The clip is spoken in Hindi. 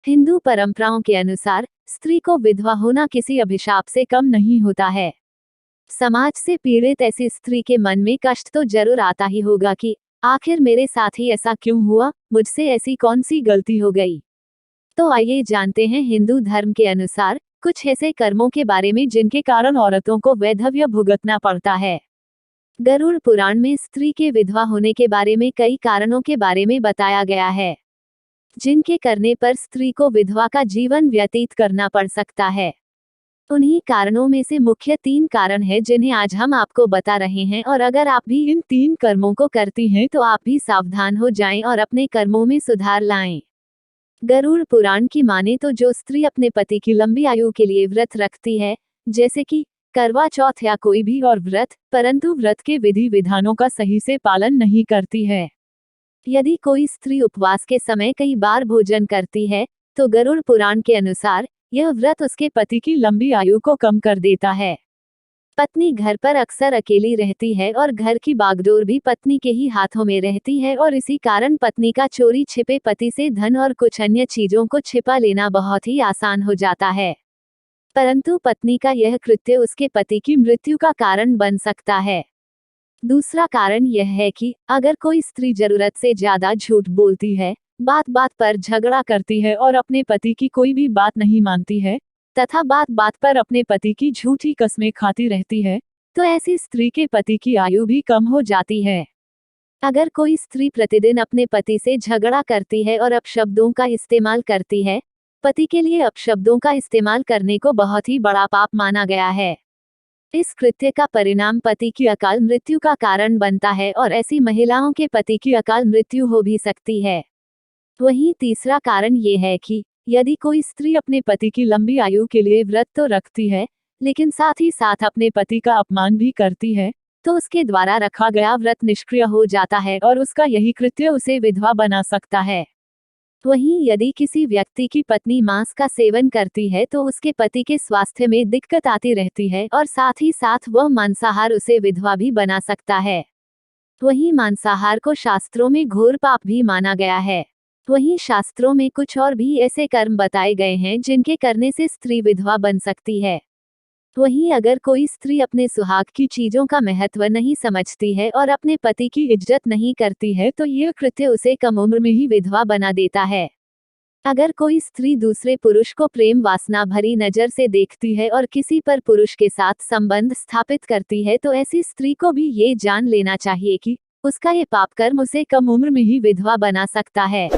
हिंदू परंपराओं के अनुसार स्त्री को विधवा होना किसी अभिशाप से कम नहीं होता है। समाज से पीड़ित ऐसी स्त्री के मन में कष्ट तो जरूर आता ही होगा कि आखिर मेरे साथ ही ऐसा क्यों हुआ, मुझसे ऐसी कौन सी गलती हो गई। तो आइए जानते हैं हिंदू धर्म के अनुसार कुछ ऐसे कर्मों के बारे में जिनके कारण औरतों को वैधव्य भुगतना पड़ता है। गरुड़ पुराण में स्त्री के विधवा होने के बारे में कई कारणों के बारे में बताया गया है, जिनके करने पर स्त्री को विधवा का जीवन व्यतीत करना पड़ सकता है। उन्हीं कारणों में से मुख्य 3 कारण हैं जिन्हें आज हम आपको बता रहे हैं, और अगर आप भी इन 3 कर्मों को करती हैं तो आप भी सावधान हो जाएं और अपने कर्मों में सुधार लाएं। गरुड़ पुराण की माने तो जो स्त्री अपने पति की लंबी आयु के लिए व्रत रखती है, जैसे कि करवा चौथ या कोई भी और व्रत, परंतु व्रत के विधि विधानों का सही से पालन नहीं करती है। यदि कोई स्त्री उपवास के समय कई बार भोजन करती है, तो गरुड़ पुराण के अनुसार यह व्रत उसके पति की लंबी आयु को कम कर देता है। पत्नी घर पर अक्सर अकेली रहती है और घर की बागडोर भी पत्नी के ही हाथों में रहती है, और इसी कारण पत्नी का चोरी छिपे पति से धन और कुछ अन्य चीजों को छिपा लेना बहुत ही आसान हो जाता है। परंतु पत्नी का यह कृत्य उसके पति की मृत्यु का कारण बन सकता है। दूसरा कारण यह है कि अगर कोई स्त्री जरूरत से ज्यादा झूठ बोलती है, बात बात पर झगड़ा करती है और अपने पति की कोई भी बात नहीं मानती है, तथा बात बात पर अपने पति की झूठी कस्में खाती रहती है, तो ऐसी स्त्री के पति की आयु भी कम हो जाती है। अगर कोई स्त्री प्रतिदिन अपने पति से झगड़ा करती है और अपशब्दों का इस्तेमाल करती है, पति के लिए अपशब्दों का इस्तेमाल करने को बहुत ही बड़ा पाप माना गया है। इस कृत्य का परिणाम पति की अकाल मृत्यु का कारण बनता है, और ऐसी महिलाओं के पति की अकाल मृत्यु हो भी सकती है। वहीं तीसरा कारण ये है कि यदि कोई स्त्री अपने पति की लंबी आयु के लिए व्रत तो रखती है, लेकिन साथ ही साथ अपने पति का अपमान भी करती है, तो उसके द्वारा रखा गया व्रत निष्क्रिय हो जाता है और उसका यही कृत्य उसे विधवा बना सकता है। वहीं यदि किसी व्यक्ति की पत्नी मांस का सेवन करती है, तो उसके पति के स्वास्थ्य में दिक्कत आती रहती है, और साथ ही साथ वह मांसाहार उसे विधवा भी बना सकता है। वहीं मांसाहार को शास्त्रों में घोर पाप भी माना गया है। वहीं शास्त्रों में कुछ और भी ऐसे कर्म बताए गए हैं जिनके करने से स्त्री विधवा बन सकती है। वहीं अगर कोई स्त्री अपने सुहाग की चीजों का महत्व नहीं समझती है और अपने पति की इज्जत नहीं करती है, तो यह कृत्य उसे कम उम्र में ही विधवा बना देता है। अगर कोई स्त्री दूसरे पुरुष को प्रेम वासना भरी नजर से देखती है और किसी पर पुरुष के साथ संबंध स्थापित करती है, तो ऐसी स्त्री को भी ये जान लेना चाहिए कि उसका ये पाप कर्म उसे कम उम्र में ही विधवा बना सकता है।